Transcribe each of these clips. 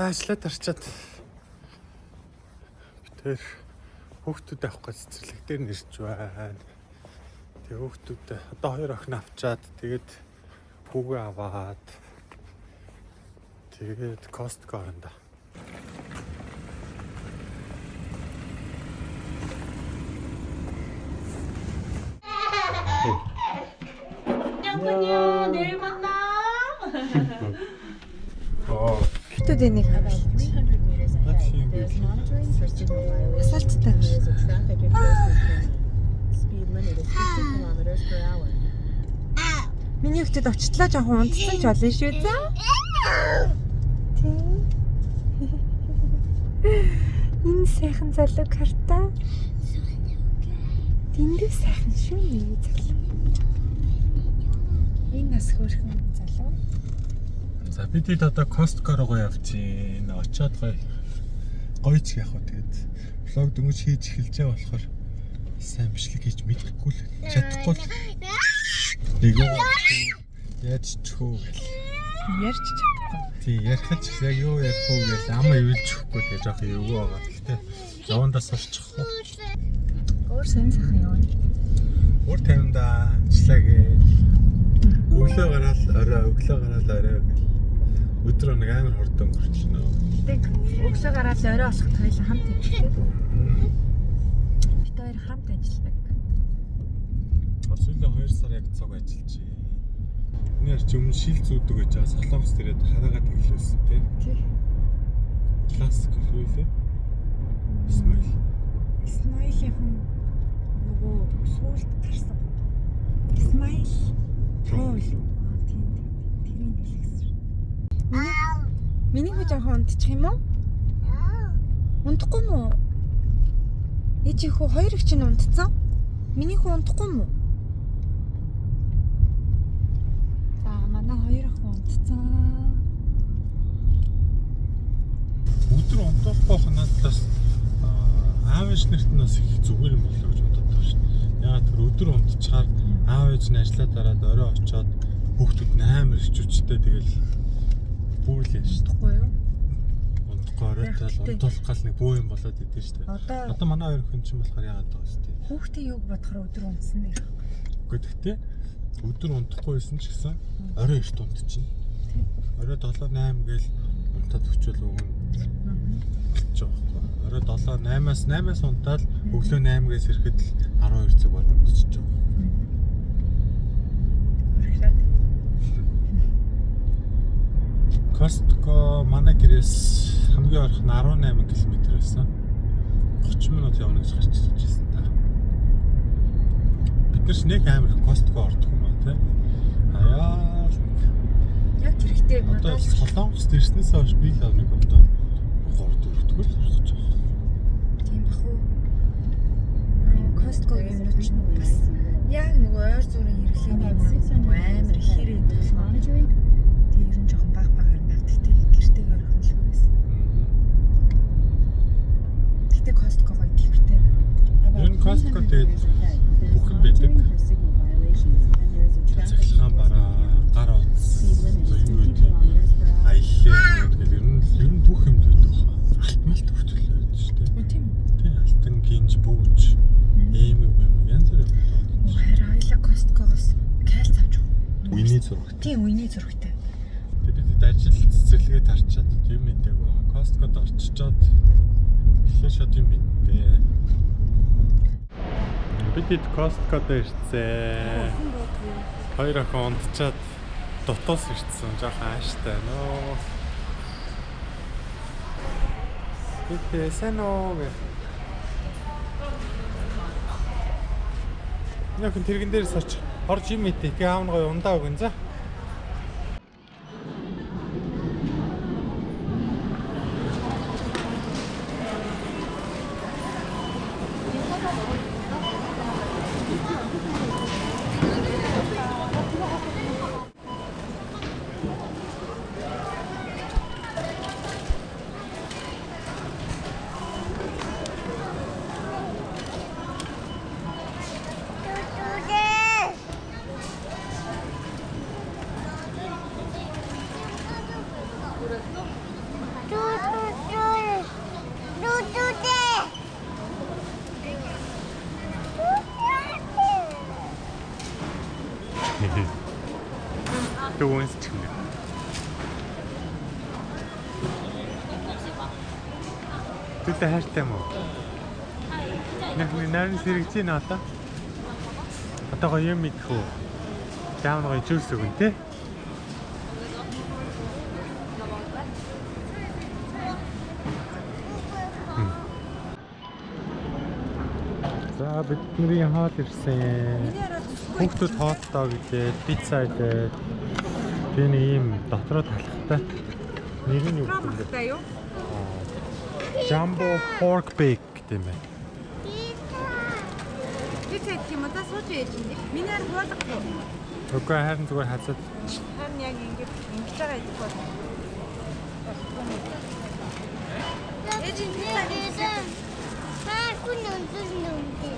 ажлаа тарчаад битээр хүүхдүүд авах гэж цэцэрлэг дээр нэрч байна. Тэгээ хүүхдүүд одоо 2 охин авчаад тэгээд хүүгээ аваад тэгээд Costco орно. 안녕, 내일 만나. Хүүхдүүд энийг асаалттай миний хүүхдүүд очтлоо жоохон унтсан ч болно шүү дээ. Энэ сайхан залуу карта. Тэндээ сайхан шүү нэг залуу. Энэ нас хөөрхөн залуу. За бид одоо Costco руу явчихъя. Очоод гоё ч яах вэ тэгээд влог дөнгөж хийж эхэлж байгаа болохоор сайн бичлэг хийж мэдэхгүй л чадахгүй л нэг яаж чөө гэл Ярьж чадахгүй. тий ярих ч яг юу ярих уу гэл ама ивэлж өгөхгүй тэгээ жоох эвгүй байгаа. Гэхдээ явандаа сурчихгүй. Өөр сайн сайхан явна. Өөр тавинда ажиллаа гээл. Өглөө гараад орой гэл. Өдрөө нэг амар хурдан өнгөрчихнө. Тэг өглөө гараад орой болоход хоёул хамт идэв. Бид хоёр хамт ажилладаг. Сүүлийн 2 сар яг цог ажиллаж байна. Нэр чи өмнө шил зүүдэг гэж байгаа солонгос дээрээ хараагаад тэглүүлсэн тий. Классик хөлөө. Смайлын нөгөө сүүлд тарсан. Смайл. Трол. Тийм. Тэрийг хэлсэн. Миний хөө жоохон унтчих юм уу? Унтахгүй мүү? Ээжи хөө хоёр их чинь унтцсан. Миний хөө унтахгүй мүү? За манай хоёр ах унтцсан. Өдөр унтахгүй ханаас аав ээж нарт нь бас их зүгээр юм болоо гэж боддог шин. Яагаад тэр өдөр унтчихаар аав ээж нь ажиллаа дараад орой очоод хүүхдүүд амар их жүжигтэй тэгэл бүр л яаш. Унтахгүй юу? Унтахгүй оройтой унтуулах гал нэг бөө юм болоод идэв штэ. Одоо манай хоёр хүн чинь болохоор яагаад байгаа штэ. Хүүхдээ юг бодохоор өдөр унтсан нэр. Гэхдээ өдөр унтахгүй байсан ч гэсэн орой эрт унтчихна. Орой 7-8 гээл унтаад өчөөл өгөн. Болчих واخхой. Орой 7-8-аас унтаал өглөө 8-ээс ирэхэд л 12 цаг бол унтчихж байгаа. Costco манай гэрээс хамгийн ойрхон 18 км байсан. 30 минут явна гэж гарч ирсэн та. Бид нар нэг амар Costco ордог юм байна тий. Аяа. Яг хэрэгтэй одоо солонгос дэрснээс хойш би л нэг одоо 3-4 төгөл орох гэж байна. Тийм бах уу? Costco юмнууд ч бас яг нэг ойр зүрийн хэрэглээний амар ихээр болгоо. Тийм ер нь жоохон баг багаар навдаг тий. Гэртэйгээ орох л хүнээс. Гэтэ Costco гоё дэлгэртэй. Энэ Costco тэгээд бүх юм байдаг. Цахилгаан бараа, гар утас, зүймүүд, аялал гэл ер нь бүх юм байдаг. Алтмалт хүртэл байдаг шүү дээ. Тийм. Тийм алтан гинж бүүж, ийм юм янз бүр юм. Харин аялал Costco-гоос кайлц авч өгөө. Үний зурагтай. Тийм үний зурагтай. Тэгээд бид ажил цэцэрлэгээ тарчаад юм мэдэг байгаа. Costco-д орчичоод эхлээ шот юм мэдээ. Бид Costco-д ирсэн. Хоёр охин унтчаад дотоос ирсэн. Жохон ааштай нөө. Бид санаа гэх. Яг тэрэгэн дээрээс оч. Орж юм мэдээ. Тэгээ аав нь гоё ундаа өгөн за. Төвөнс ч юм. Тэт хайртай юм уу? Нарийн сэрэгч нь одоо. Одоо гоё юм идэх үү? Даавн гоё жүүс өгөн тий. За бидний хоол ирсэн. Хүүхдүүд хоолтоо гэдэг пицца идээд би нэг юм дотроо талхтай. Нэг нь юу гэдэг Та юу? Jumbo pork bake гэдэг юм байна. Пицца гэх юм одоо сууж яж юм. Миний харин хуулахгүй. Үгүй харин зүгээр хацаад Харин яг ингэж байгаа идэх бол. Эжин пицца. Хүн өндөр нүнтэй.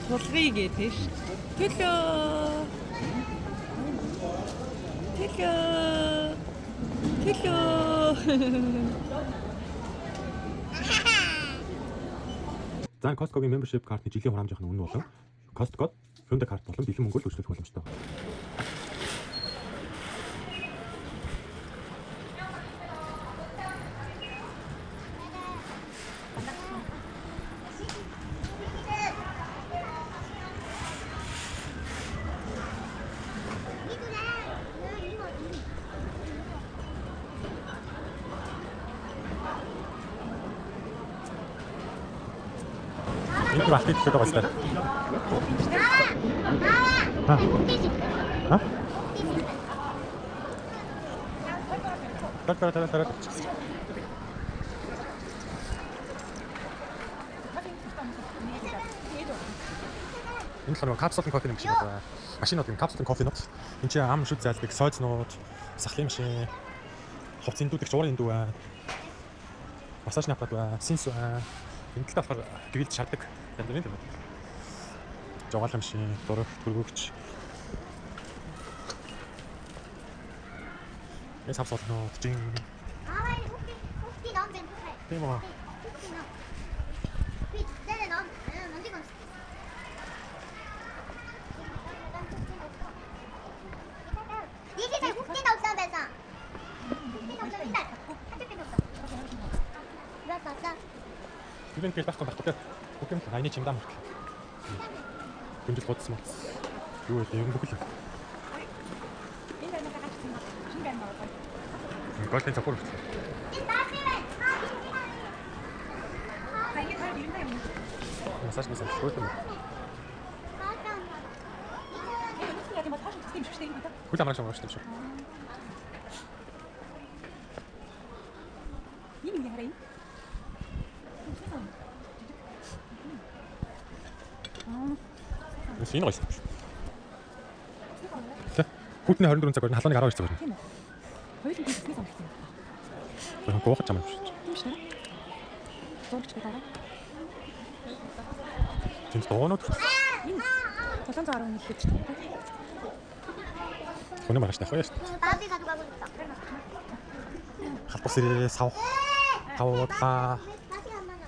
Тулгыг гэдэг ш. Төлөө. За Costco-гийн membership card-ны жилийн хураамжийн үнэ болон Costco Hyundai card болон бэлэн мөнгөөр үйлчлэх боломжтой. 이거 맛있게 들어가 있어. 아? 따라. Энэ болохоор капсулын кофе нэг шиг байна. Машинууд юм капсулын кофенууд. Энд чинь ам шүд зайлдаг сойцнууд, сахлын машин, хувцсын дүүдэх жуурын дүү байна. Массажны аппарат байна, сенс байна. Энэ талд болохоор гэрэлд шаарддаг янз бүрийн юм. Жагаал машин, дөрөв, төргөгч. Эс хавсолнууд, жин. 혹시 넣으면 돼. Тийм үү. 이게 혹시 넣으면서. Iben kell байхгүй байхгүй. Үгүй ээ, айны чимдаа мөрөх. Гүнжил бодсон мод. Юу вэ? Юм бүхэл. Гол энэ запор. Массаж хийсэн шууд юм. Хөл амраа шамраа шүү. Энэ гоё. Тэ. Хүүтний 24 цаг орно халууны гараа ирсэн байна. Тийм үү. Хоёулын бизнес амжилттай. Гоо гоохож байгаа юм шүү. Тийм шүү дээ. Зурагч байгаа. Тэнд доонод. Энэ 710 хэлж байна. Хоног маргааш тахаа яаш. 나비 가져가고 있다. халбасрээ сав. Тавуудаа. 나비 안 맞아.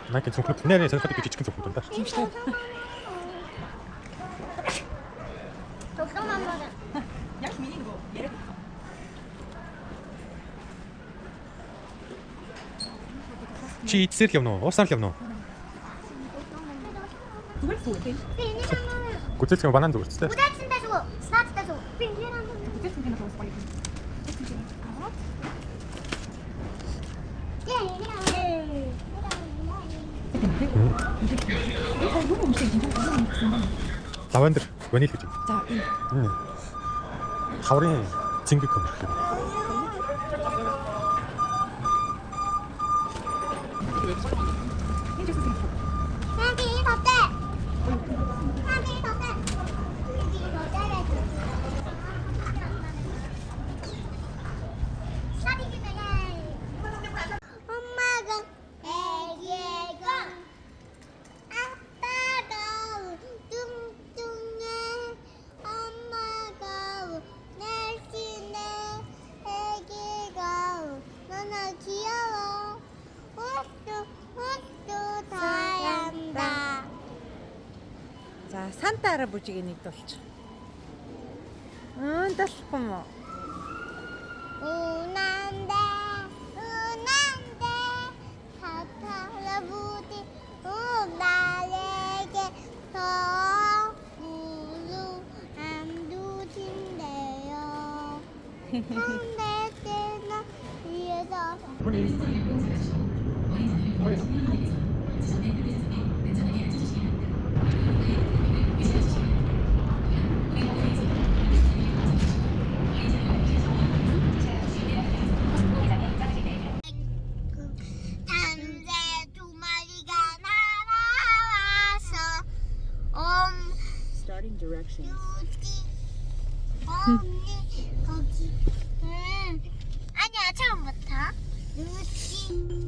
Найк зөвхөн нэрээ сонирхдаг жижигхэн зөвхөн даа. Тийм шүү дээ. 적당만 맞아. Яг миний нөгөө яриад Чи идсээр л явна уу? Уусаар л явна уу? зүгээр зүгээр тийм. 비닐하면 Гүцэлцэн банан зүгээрчтэй. 부대친데 주고 스나치때 주고 비닐하면 Бүтэц юм байна уу? 예 이니라면 Юу юм шиг юм. Лавандер, ваниль гэж. За энэ Хаврын цэнгэг юм. энэ жишээ юм. 나비 덧대 나비 덧대 나비 덧대 나비 기다려 엄마가 애기가 아빠 Санта Арабужийг нэг дуулчих. Дуулахгүй мó. 우난데 사타라부디 나에게 더 무수한 두신데요 상대 때는 위에서 담새 두 마리가 날아와서 Starting directions. 언니 거기 아니야 처음부터 In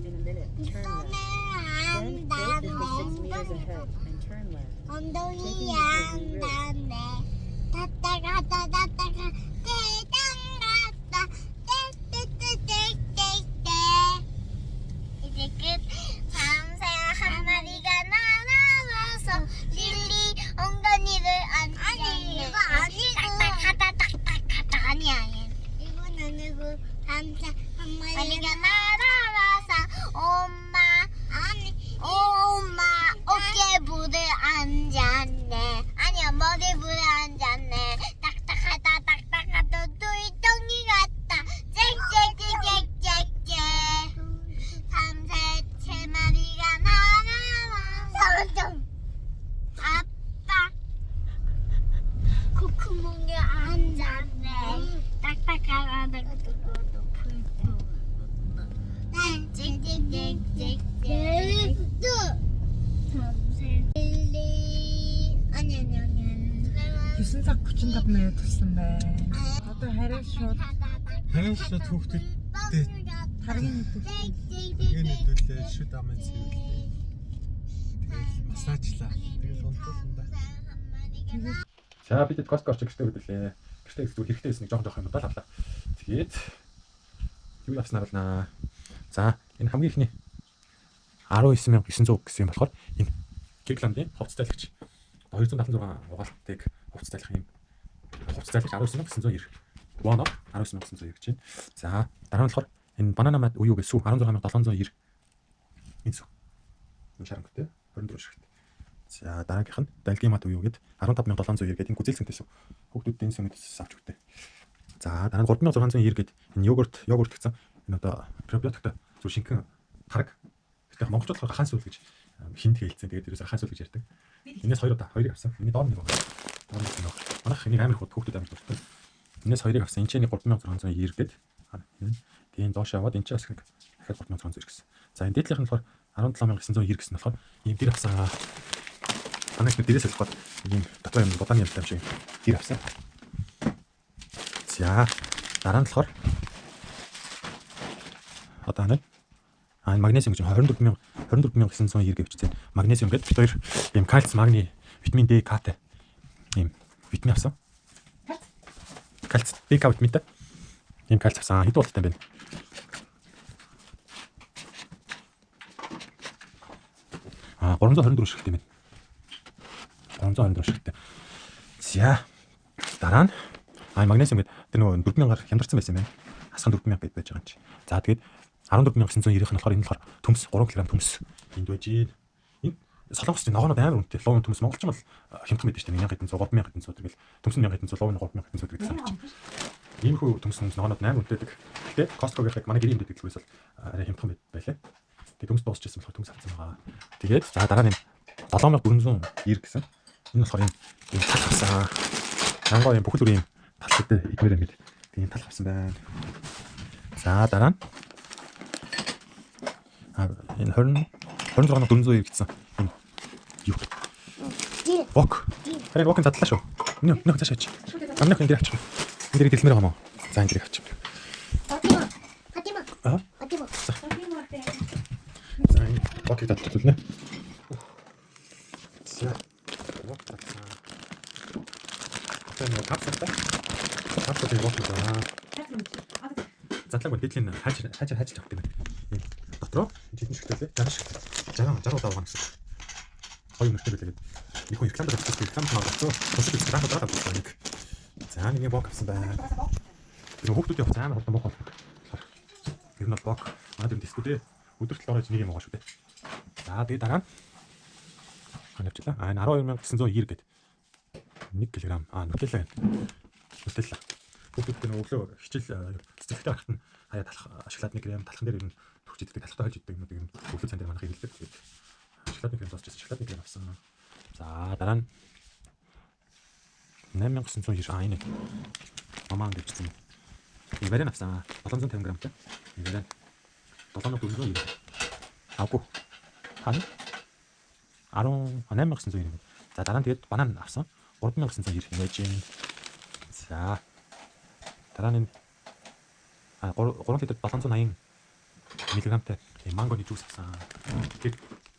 a minute, turn left. Then go 56 meters ahead and turn left. 엉덩이 양다네 갔다가 대장 갔다 떼떼떼떼떼떼 이제 끝 밤새 한 마리가 날아와서 릴리 엉덩이를 앉았네 이거 아니고 딱딱하다 아니야 이건 아니고 밤새 한 마리가 날아와서 엄마 어깨부를 앉았네 아니야 머리부를 앉았네 딱딱하다 뚜이덩이 같다 짹짹짹짹짹 밤새 세 마리가 날아와서 아빠 코크몽에 앉았네 딱딱하다 Сар 45 минут болсон байна. Одоо хараа шууд Хаашаа хүүхдүүдтэй таргийн нүд. энэ хөдөлөө шүд амын цэвэрлээ. Тэгээд массажлаа. Тэгээд унтуулсан да. За бид Costco орчих гэртээ хөдөлээ. Гэртээ зүгээр хэрэгтэй байсан нэг жоохон юмудаа л авлаа. Тэгээд юу авснаар байна. За энэ хамгийн ихний 19900 гэсэн юм болохоор энэ Kirkland-ийн хувцастайлагч 276 угаалтыг хувцастайлах юм. Хувцастайлагч 19990. One 19990 гэж байна. За дараа нь болохоор энэ банана мад уюу гэсэн 16790. Энэ сүү. Энэ шарангтай 24 шигт. За дараагийнх нь далгийн мад уюу гэд 15790 гэдэг энэ гүзээлцэнтэй сүү. Хүүхдүүдийн сүмэдс авч өгдөө. За дараа нь 3690 гэд энэ йогурт гэсэн энэ одоо пробиотиктэй зүр шинхэн хараг. Тэгэхээр монголчууд болохоор хаан сүүл гэж хинт хэлцэн. Тэгээд ерөөсөө хаан сүүл гэж ярьдаг. Энээс хоёрыг авсан. Миний доор нэг баг. Доор нэг баг. Манайх энийг амар хүүхдүүд амар дуртай. Энээс хоёрыг авсан. Энд чинь 3690 гээд тэгээд доош яваад энэ ч бас нэг дахиад 3690 гэсэн. За энэ дээдлийнх нь болохоор 17990 гэсэн болохоор ийм дэр авсан. Манайх нэг дээрээс олоход ийм дотор юм боданы юм шиг дэр авсан. За дараа нь болохоор одоо нэг магнезиум гэж 24990 гэвчтэй. Магнезиум гэдэг бид хоёр ийм кальц, магний, витамин D, K-тэй ийм витамин авсан. Кальц, D, K витаминтай. Ийм кальц авсан. Хэд болтой юм бэ? А 324 шигтэй юм. 324 шигтэй. За дараа нь магнезиум гэдэг тэр нөгөө 4000-аар хямдарсан байсан юм байна. Асхан 4000 гэж байж байгаа юм чи. За тэгээд 14990 нь болохоор энэ болохоор төмс 3 кг төмс энд байж байна. Энэ солонгосын ногоонод амар үнэтэй. Луун төмс монголчин бол хямдхан байдаг шүү дээ. 1000 хэдэн 3000 хэдэн зур тэгэл төмс нь 1000 хэдэн зур, луун 3000 хэдэн зур гэдэг санагч. Иймэрхүү төмс ногоонод амар үнэтэй. Тэгээд Costco-гийн манай гэрийн дэдэг зүйлээс бол арай хямдхан байлаа. Тэгээд төмс дуусчихсан болохоор төмс авсан байгаа. Тэгээд за дараа нь 7490 гэсэн. Энэ болохоор энэ тал авсан. Ангоо юм бүхэл бүрийн талтай идмээр юм гээд. Тийм тал авсан байна. За дараа нь энэ 26402 гэсэн энэ юу вок. Харин вокын тадлаа шүү. Нэг цааш аач. Амнах энэ дээр авчих. Энэ дээр дэлмэр байгаа мó. За энэ дээр авчих. Фатима. Фатима. За энэ вокыг тадлуулнэ. За. Вок татсан. Тэр капсултай. Капсултай вок байна. Задлаг бол дэдлийн хааж авах юм. Дотроо жидэн шигтэй 60 удаа угаана гэсэн. Хоёр мөртэй байлээ гэдэг. их рекламад авчихсан реклам хийгээд тусаж үзэх дараа нэг. За нэг бок авсан байна. Тэр хүүхдүүд явах амар хурдан бок авах. Тэр нь бок. Манай тэр дискүүдээ өдөрт л орож нэг юм байгаа шүү дээ. За тэгээ дараа ханавчлаа. 12990 гээд 1 кг. Нутелла. Нутелла. Хүүхдүүд нь өглөө хичээл цэцэгтэй харахад нь хаяа талах шоколадны крем талхан дээр юм төгч иддэг талхтай хольж иддэг юм өглөө цан дээр манайх хэлдэг. Тэгээд шоколадны крем дуусчихсан. Шоколадны крем авсан. За дараа нь 8990 энэ мамаа дэвчсэн. Ивэрэн авсан 750 г та. Ивэрэн 7490. Аагүй. Хань 18990. За дараа нь тэгээд банан авсан 3990 имэжин. За дараа нь 3 литр 780 мг-тай мангоны жуус авсан.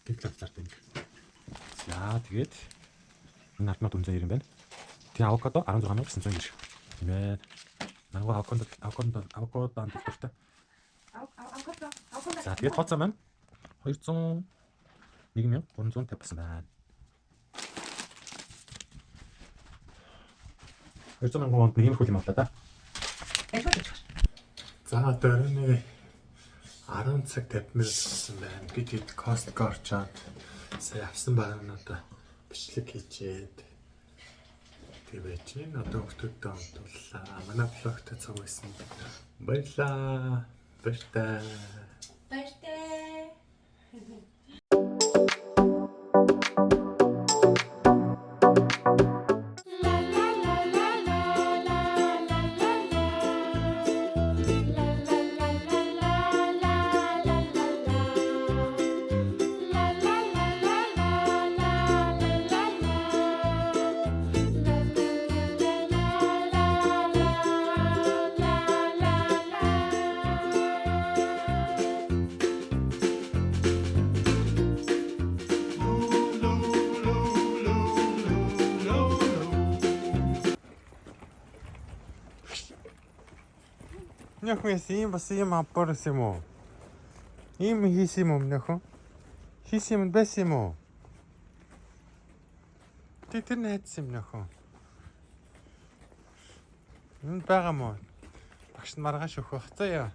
Гэтэл зартай нэг. За тэгээд энэ артнууд 490 байна. Тэгээ авокадо 16990. Нэ нангу авокадо антиктэй. За тэгээд хоцоо маань 201,350 байна. 200,000 вон нэг юм хөл юм авлаа да. За дөрөв 10 цаг 50 минут болсон байна. Би тэгэд Costco орчоод сая авсан банануудаа бичлэг хийчихэд тэгээ байж гин. Одоо хүмүүстээ онцлаа. Манай блогт цаг байсан. Баярлаа. Баяртай. Нөхөс юм бас юм апарс юм уу? Им хийс юм уу нөхөн? Хийс юм бэс юм уу? Тэр найз юм нөхөн. Энд байгаа мó? Багш нь маргааш өгөх бах заяа.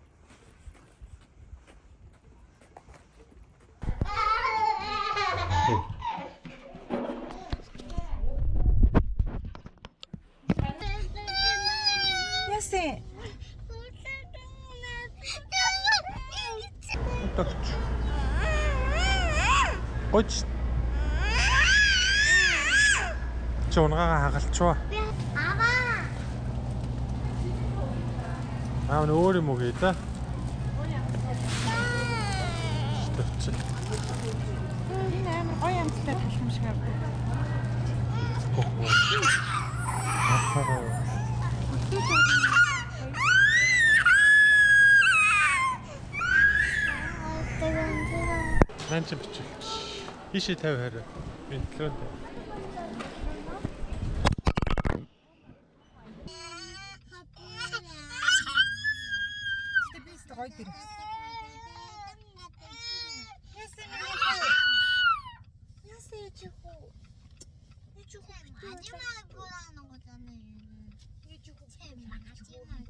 Ясе. Гоч. Чонгаа хагалчваа. Аа нөр юм уу гээ та. Стөвч. Энэ амар гоё амттай талхам шиг байна. Манч бичиг. Хишээ 50 хараа. Би төлөөд. Тэбист гоё дэр. 마지막에 보라는 거잖아요. 이게 조금 마지막에